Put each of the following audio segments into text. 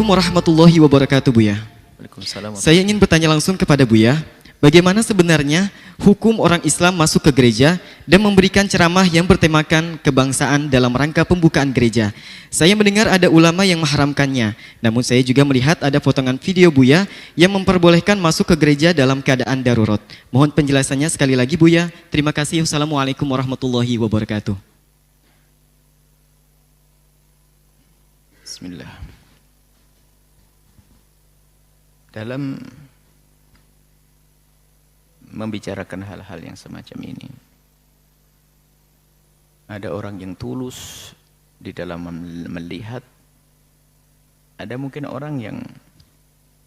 Assalamualaikum warahmatullahi wabarakatuh, Buya. Waalaikumsalam. Saya ingin bertanya langsung kepada Buya, bagaimana sebenarnya hukum orang Islam masuk ke gereja dan memberikan ceramah yang bertemakan kebangsaan dalam rangka pembukaan gereja? Saya mendengar ada ulama yang mengharamkannya, namun saya juga melihat ada potongan video Buya yang memperbolehkan masuk ke gereja dalam keadaan darurat. Mohon penjelasannya sekali lagi, Buya. Terima kasih. Wassalamualaikum warahmatullahi wabarakatuh. Bismillah. Dalam membicarakan hal-hal yang semacam ini, ada orang yang tulus di dalam melihat, ada mungkin orang yang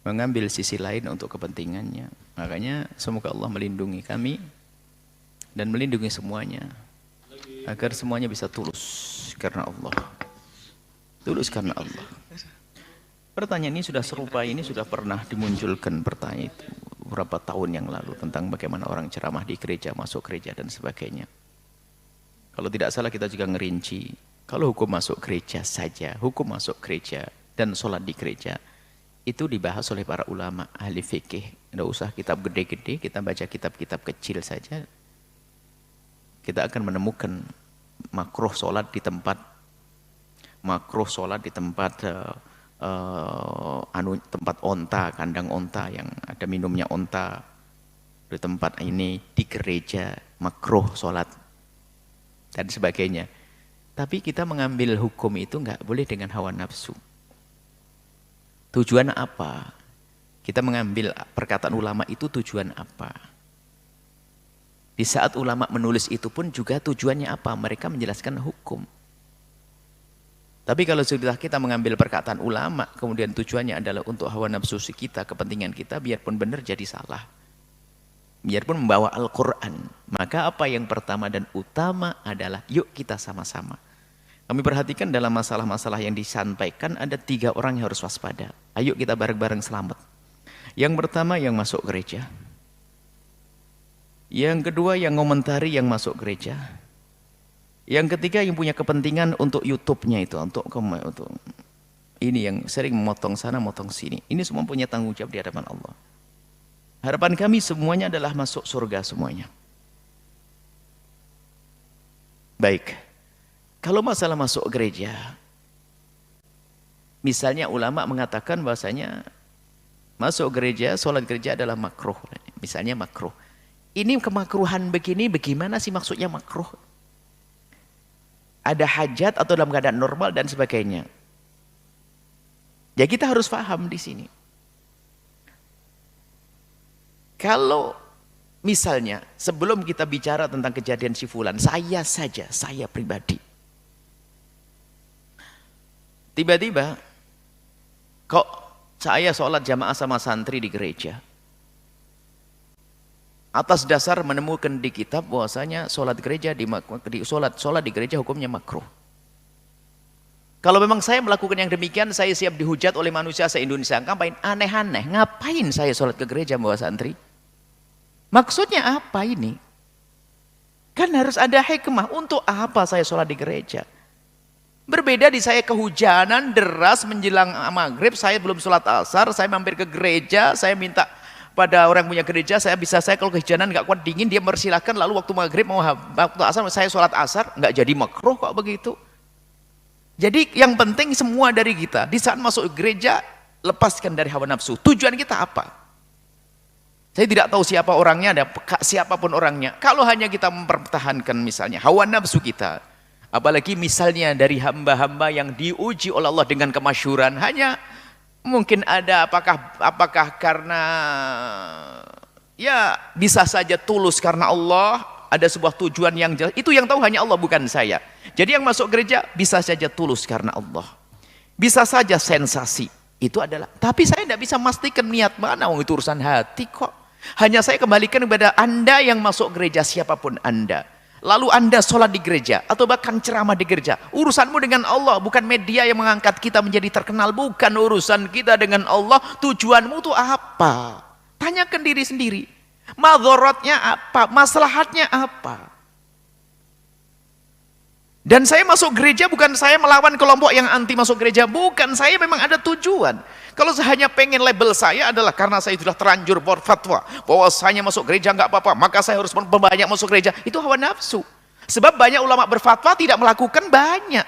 mengambil sisi lain untuk kepentingannya. Makanya semoga Allah melindungi kami dan melindungi semuanya, agar semuanya bisa tulus karena Allah. Tulus karena Allah. Pertanyaan ini sudah serupa, ini sudah pernah dimunculkan pertanyaan itu beberapa tahun yang lalu tentang bagaimana orang ceramah di gereja, masuk gereja dan sebagainya. Kalau tidak salah kita juga ngerinci, kalau hukum masuk gereja saja, hukum masuk gereja dan sholat di gereja, itu dibahas oleh para ulama ahli fikih. Tidak usah kitab gede-gede, kita baca kitab-kitab kecil saja, kita akan menemukan makruh sholat di tempat tempat onta, kandang onta yang ada minumnya onta, di tempat ini, di gereja, makruh sholat dan sebagainya. Tapi kita mengambil hukum itu nggak boleh dengan hawa nafsu. Tujuan apa? Kita mengambil perkataan ulama itu tujuan apa? Di saat ulama menulis itu pun juga tujuannya apa? Mereka menjelaskan hukum. Tapi kalau sudah kita mengambil perkataan ulama, kemudian tujuannya adalah untuk hawa nafsu kita, kepentingan kita, biarpun benar jadi salah. Biarpun membawa Al-Quran, maka apa yang pertama dan utama adalah yuk kita sama-sama. Kami perhatikan dalam masalah-masalah yang disampaikan ada 3 orang yang harus waspada. Ayo kita bareng-bareng selamat. Yang pertama yang masuk gereja. Yang kedua yang ngomentari yang masuk gereja. Yang ketiga yang punya kepentingan untuk YouTube-nya itu, untuk ini yang sering memotong sana, motong sini. Ini semua punya tanggung jawab di hadapan Allah. Harapan kami semuanya adalah masuk surga semuanya. Baik, kalau masalah masuk gereja, misalnya ulama mengatakan bahasanya masuk gereja, sholat gereja adalah makruh. Misalnya makruh. Ini kemakruhan begini, bagaimana sih maksudnya makruh? Ada hajat atau dalam keadaan normal dan sebagainya. Ya kita harus paham di sini. Kalau misalnya sebelum kita bicara tentang kejadian si fulan, saya pribadi, tiba-tiba kok saya sholat jamaah sama santri di gereja, atas dasar menemukan di kitab bahwasanya sholat di gereja hukumnya makruh. Kalau memang saya melakukan yang demikian, saya siap dihujat oleh manusia se-Indonesia. Ngapain aneh-aneh? Ngapain saya sholat ke gereja bawa santri? Maksudnya apa ini? Kan harus ada hikmah. Untuk apa saya sholat di gereja? Berbeda di saya kehujanan deras menjelang maghrib, saya belum sholat asar, saya mampir ke gereja, saya minta pada orang punya gereja, saya kalau kehujanan nggak kuat dingin, dia mempersilahkan, lalu waktu maghrib waktu asar saya sholat asar, nggak jadi makruh kok begitu. Jadi yang penting semua dari kita di saat masuk gereja, lepaskan dari hawa nafsu. Tujuan kita apa? Saya tidak tahu siapa orangnya, ada siapapun orangnya. Kalau hanya kita mempertahankan misalnya hawa nafsu kita, apalagi misalnya dari hamba-hamba yang diuji oleh Allah dengan kemasyhuran, hanya mungkin ada apakah karena ya bisa saja tulus karena Allah, ada sebuah tujuan yang jelas, itu yang tahu hanya Allah bukan saya. Jadi yang masuk gereja bisa saja tulus karena Allah, bisa saja sensasi, itu adalah, tapi saya tidak bisa memastikan niat mana, itu urusan hati kok. Hanya saya kembalikan kepada Anda yang masuk gereja, siapapun Anda, lalu Anda sholat di gereja atau bahkan ceramah di gereja, urusanmu dengan Allah, bukan media yang mengangkat kita menjadi terkenal, bukan urusan kita dengan Allah. Tujuanmu itu apa? Tanyakan diri sendiri, madharatnya apa, maslahatnya apa. Dan saya masuk gereja bukan saya melawan kelompok yang anti masuk gereja, bukan, saya memang ada tujuan. Kalau saya hanya pengen label saya adalah karena saya sudah terlanjur berfatwa bahwa saya masuk gereja nggak apa-apa, maka saya harus banyak masuk gereja, itu hawa nafsu. Sebab banyak ulama berfatwa tidak melakukan banyak.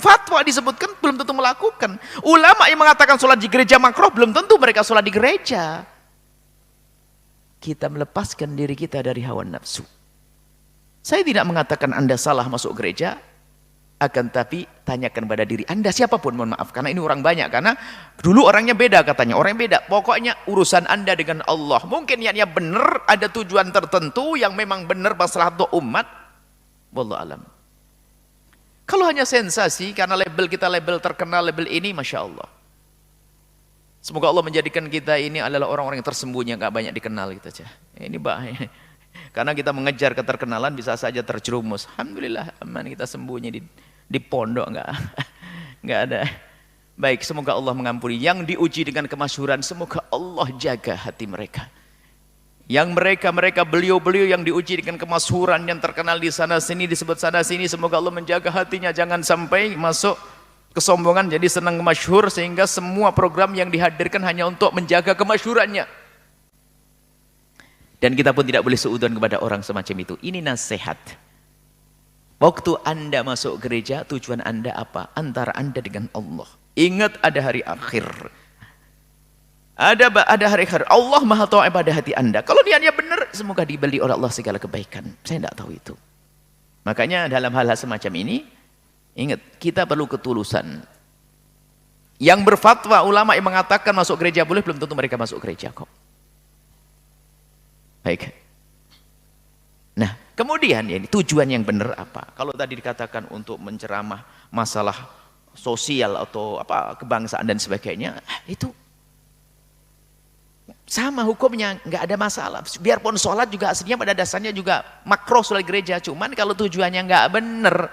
Fatwa disebutkan belum tentu melakukan. Ulama yang mengatakan sholat di gereja makruh belum tentu mereka sholat di gereja. Kita melepaskan diri kita dari hawa nafsu. Saya tidak mengatakan Anda salah masuk gereja, akan tapi tanyakan pada diri Anda, siapapun, mohon maaf, karena ini orang banyak, karena dulu orangnya beda katanya, orang yang beda, pokoknya urusan Anda dengan Allah, mungkin niatnya benar, ada tujuan tertentu yang memang benar masalah untuk umat, wallahu alam. Kalau hanya sensasi, karena label kita label terkenal, label ini, Masya Allah. Semoga Allah menjadikan kita ini adalah orang-orang yang tersembunyi, yang gak banyak dikenal gitu aja. Ini bahaya. Karena kita mengejar keterkenalan bisa saja terjerumus. Alhamdulillah aman, kita sembunyi di pondok, nggak ada. Baik, semoga Allah mengampuni. Yang diuji dengan kemasyhuran, semoga Allah jaga hati mereka. Yang mereka beliau-beliau yang diuji dengan kemasyhuran, yang terkenal di sana sini, disebut sana sini, semoga Allah menjaga hatinya, jangan sampai masuk kesombongan jadi senang masyhur sehingga semua program yang dihadirkan hanya untuk menjaga kemasyhurannya. Dan kita pun tidak boleh seudon kepada orang semacam itu. Ini nasihat. Waktu Anda masuk gereja, tujuan Anda apa? Antara Anda dengan Allah. Ingat ada hari akhir. Ada hari akhir. Allah Maha tahu pada hati Anda. Kalau niatnya benar, semoga dibeli oleh Allah segala kebaikan. Saya tidak tahu itu. Makanya dalam hal-hal semacam ini, ingat, kita perlu ketulusan. Yang berfatwa, ulama yang mengatakan masuk gereja boleh, belum tentu mereka masuk gereja kok. Baik. Nah, kemudian ya, tujuan yang benar apa? Kalau tadi dikatakan untuk menceramah masalah sosial atau apa kebangsaan dan sebagainya, itu sama hukumnya, nggak ada masalah. Biarpun sholat juga aslinya pada dasarnya juga makruh sholat gereja, cuman kalau tujuannya nggak benar,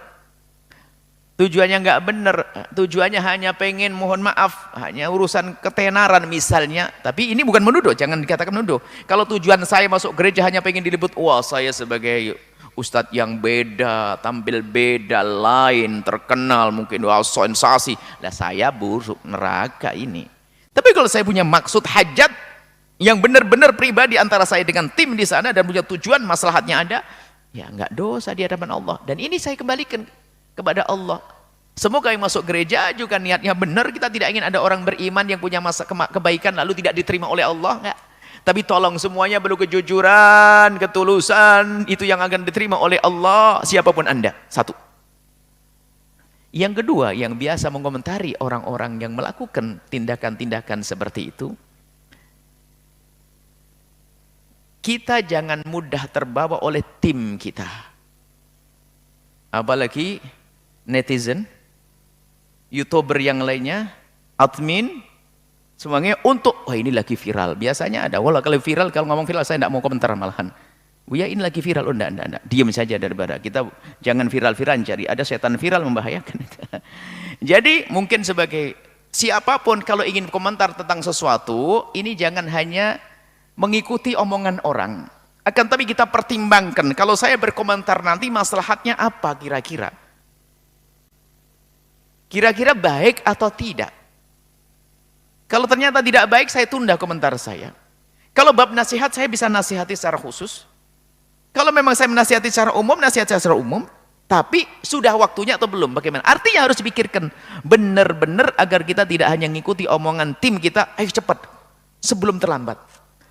tujuannya hanya pengen, mohon maaf, hanya urusan ketenaran misalnya, tapi ini bukan menuduh, jangan dikatakan menuduh. Kalau tujuan saya masuk gereja hanya pengen dilebut, wah saya sebagai ustadz yang beda, tampil beda, lain, terkenal, mungkin wah sensasi, lah saya buruk, neraka ini. Tapi kalau saya punya maksud hajat yang benar-benar pribadi antara saya dengan tim di sana dan punya tujuan maslahatnya ada, ya nggak dosa di hadapan Allah. Dan ini saya kembalikan kepada Allah. Semoga yang masuk gereja juga niatnya benar, kita tidak ingin ada orang beriman yang punya masa kebaikan lalu tidak diterima oleh Allah, enggak. Tapi tolong semuanya perlu kejujuran, ketulusan, itu yang akan diterima oleh Allah siapapun Anda. Satu. Yang kedua, yang biasa mengomentari orang-orang yang melakukan tindakan-tindakan seperti itu, kita jangan mudah terbawa oleh tim kita. Apalagi netizen, YouTuber yang lainnya, admin, semuanya untuk, wah ini lagi viral. Biasanya ada, walau kalau viral, kalau ngomong viral saya tidak mau komentar malahan. Ya ini lagi viral, oh enggak. Diam saja daripada kita jangan viral-viral, cari ada setan viral membahayakan. Jadi mungkin sebagai siapapun kalau ingin komentar tentang sesuatu, ini jangan hanya mengikuti omongan orang. Akan tapi kita pertimbangkan, kalau saya berkomentar nanti maslahatnya apa kira-kira? Kira-kira baik atau tidak? Kalau ternyata tidak baik, saya tunda komentar saya. Kalau bab nasihat, saya bisa nasihati secara khusus. Kalau memang saya menasihati secara umum, nasihat saya secara umum. Tapi sudah waktunya atau belum? Bagaimana? Artinya harus dipikirkan benar-benar agar kita tidak hanya mengikuti omongan tim kita. Ayo cepat, sebelum terlambat.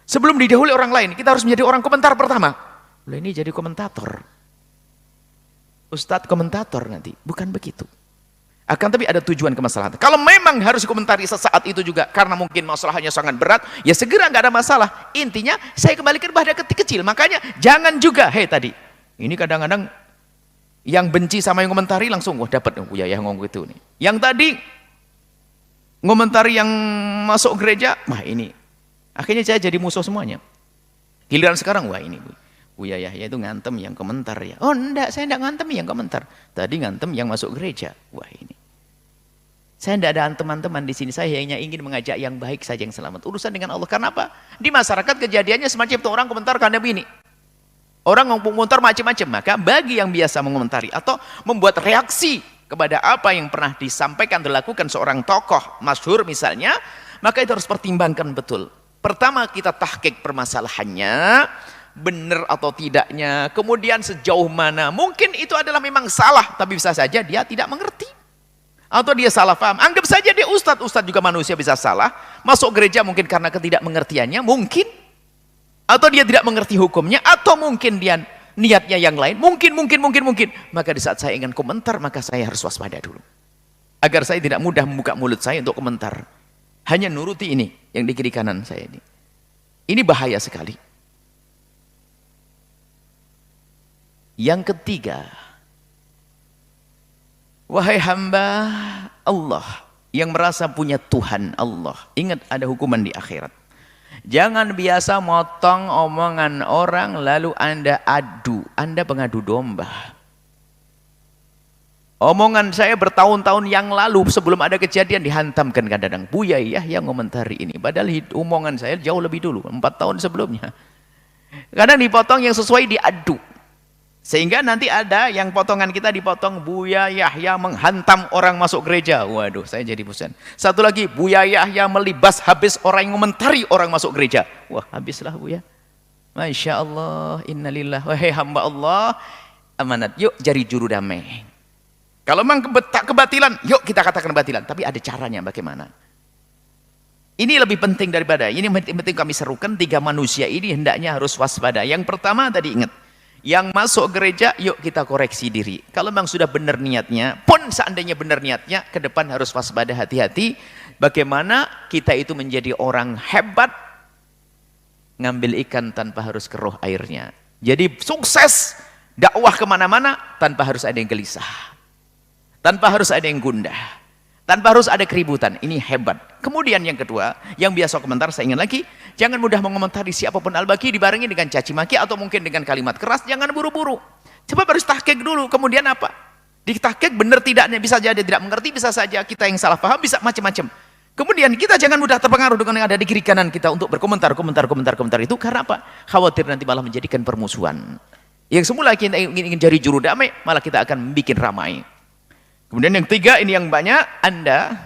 Sebelum didahului orang lain, kita harus menjadi orang komentar pertama. Loh ini jadi komentator. Ustadz komentator nanti. Bukan begitu. Akan tapi ada tujuan kemaslahatan. Kalau memang harus dikomentari sesaat itu juga karena mungkin masalahnya sangat berat, ya segera, nggak ada masalah. Intinya saya kembalikan pada kecil. Makanya jangan juga, tadi ini kadang-kadang yang benci sama yang komentari langsung wah dapat, ya ngomong gitu nih. Yang tadi ngomentari yang masuk gereja, wah ini akhirnya saya jadi musuh semuanya. Giliran sekarang, wah ini Buya Yahya itu ngantem yang komentar ya. Oh enggak, saya enggak ngantem yang komentar. Tadi ngantem yang masuk gereja. Wah ini. Saya enggak ada teman-teman di sini. Saya hanya ingin mengajak yang baik saja, yang selamat. Urusan dengan Allah. Karena apa? Di masyarakat kejadiannya semacam itu, orang komentar karena begini. Orang mengomentar macam-macam, maka bagi yang biasa mengomentari atau membuat reaksi kepada apa yang pernah disampaikan dilakukan seorang tokoh masyhur misalnya, maka itu harus pertimbangkan betul. Pertama kita tahqiq permasalahannya, benar atau tidaknya, kemudian sejauh mana mungkin itu adalah memang salah, tapi bisa saja dia tidak mengerti atau dia salah paham. Anggap saja dia ustadz juga manusia, bisa salah masuk gereja mungkin karena ketidakmengertiannya, mungkin, atau dia tidak mengerti hukumnya, atau mungkin dia niatnya yang lain, mungkin. Maka di saat saya ingin komentar, maka saya harus waspada dulu agar saya tidak mudah membuka mulut saya untuk komentar, hanya nuruti ini yang di kiri kanan saya ini bahaya sekali. Yang ketiga, wahai hamba Allah yang merasa punya Tuhan Allah, ingat ada hukuman di akhirat. Jangan biasa motong omongan orang lalu Anda adu, Anda pengadu domba. Omongan saya bertahun-tahun yang lalu sebelum ada kejadian dihantamkan kadang-kadang, Buya Yahya ngomentari ini, padahal omongan saya jauh lebih dulu, 4 tahun sebelumnya. Kadang dipotong yang sesuai diadu. Sehingga nanti ada yang potongan kita dipotong, Buya Yahya menghantam orang masuk gereja. Waduh, saya jadi bosan. Satu lagi, Buya Yahya melibas habis orang yang komentari orang masuk gereja. Wah, habislah Buya. Masya Allah, innalillah. Wahai hamba Allah, amanat, yuk cari juru damai. Kalau memang kebatilan, yuk kita katakan kebatilan. Tapi ada caranya bagaimana. Ini lebih penting daripada, ini penting kami serukan, 3 manusia ini hendaknya harus waspada. Yang pertama tadi ingat, yang masuk gereja, yuk kita koreksi diri. Kalau memang sudah benar niatnya, pun seandainya benar niatnya, ke depan harus waspada, hati-hati. Bagaimana kita itu menjadi orang hebat, ngambil ikan tanpa harus keruh airnya. Jadi sukses, dakwah kemana-mana, tanpa harus ada yang gelisah. Tanpa harus ada yang gundah. Tanpa harus ada keributan. Ini hebat. Kemudian yang kedua, yang biasa komentar, saya ingin lagi, jangan mudah mengomentari siapapun al-baqi dibarengi dengan caci maki atau mungkin dengan kalimat keras. Jangan buru-buru. Coba harus tahqiq dulu. Kemudian apa? Di tahqiq benar tidaknya, bisa jadi tidak mengerti, bisa saja kita yang salah paham, bisa macam-macam. Kemudian kita jangan mudah terpengaruh dengan yang ada di kiri kanan kita untuk berkomentar itu. Karena apa? Khawatir nanti malah menjadikan permusuhan. Yang semula kita ingin cari juru damai, malah kita akan bikin ramai. Kemudian yang ketiga, ini yang banyak, Anda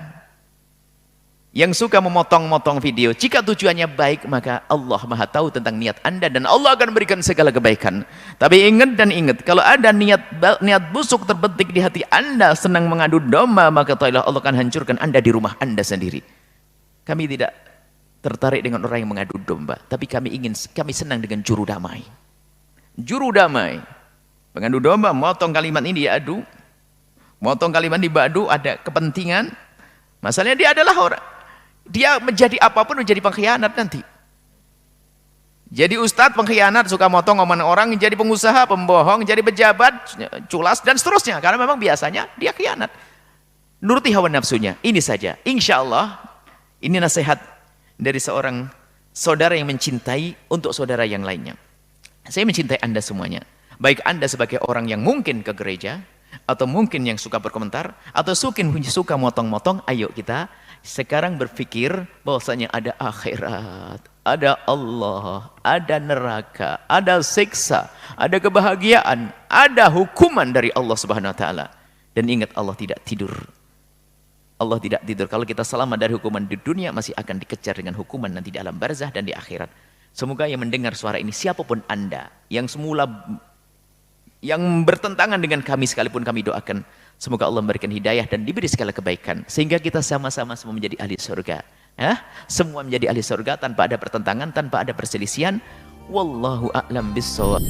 yang suka memotong-motong video, jika tujuannya baik, maka Allah Maha tahu tentang niat Anda dan Allah akan berikan segala kebaikan. Tapi ingat dan ingat, kalau ada niat busuk terbetik di hati Anda, senang mengadu domba, maka Allah akan hancurkan Anda di rumah Anda sendiri. Kami tidak tertarik dengan orang yang mengadu domba, tapi kami senang dengan juru damai. Juru damai, mengadu domba, motong kalimat ini diadu, motong kalimat dibadu, ada kepentingan. Masalahnya dia adalah orang, dia menjadi apapun menjadi pengkhianat nanti. Jadi ustadz pengkhianat, suka motong omongan orang, jadi pengusaha pembohong, jadi pejabat culas dan seterusnya, karena memang biasanya dia khianat. Nuruti hawa nafsunya. Ini saja. Insya Allah ini nasihat dari seorang saudara yang mencintai untuk saudara yang lainnya. Saya mencintai Anda semuanya, baik Anda sebagai orang yang mungkin ke gereja, atau mungkin yang suka berkomentar, atau suka motong-motong. Ayo kita sekarang berpikir bahwasanya ada akhirat, ada Allah, ada neraka, ada siksa, ada kebahagiaan, ada hukuman dari Allah Subhanahu wa taala. Dan ingat, Allah tidak tidur. Allah tidak tidur. Kalau kita selamat dari hukuman di dunia, masih akan dikejar dengan hukuman nanti di alam barzah dan di akhirat. Semoga yang mendengar suara ini, siapapun Anda yang semula yang bertentangan dengan kami, sekalipun kami doakan, semoga Allah memberikan hidayah dan diberi segala kebaikan, sehingga kita sama-sama semua menjadi ahli surga. Semua menjadi ahli surga tanpa ada pertentangan, tanpa ada perselisihan. Wallahu a'lam bissawab.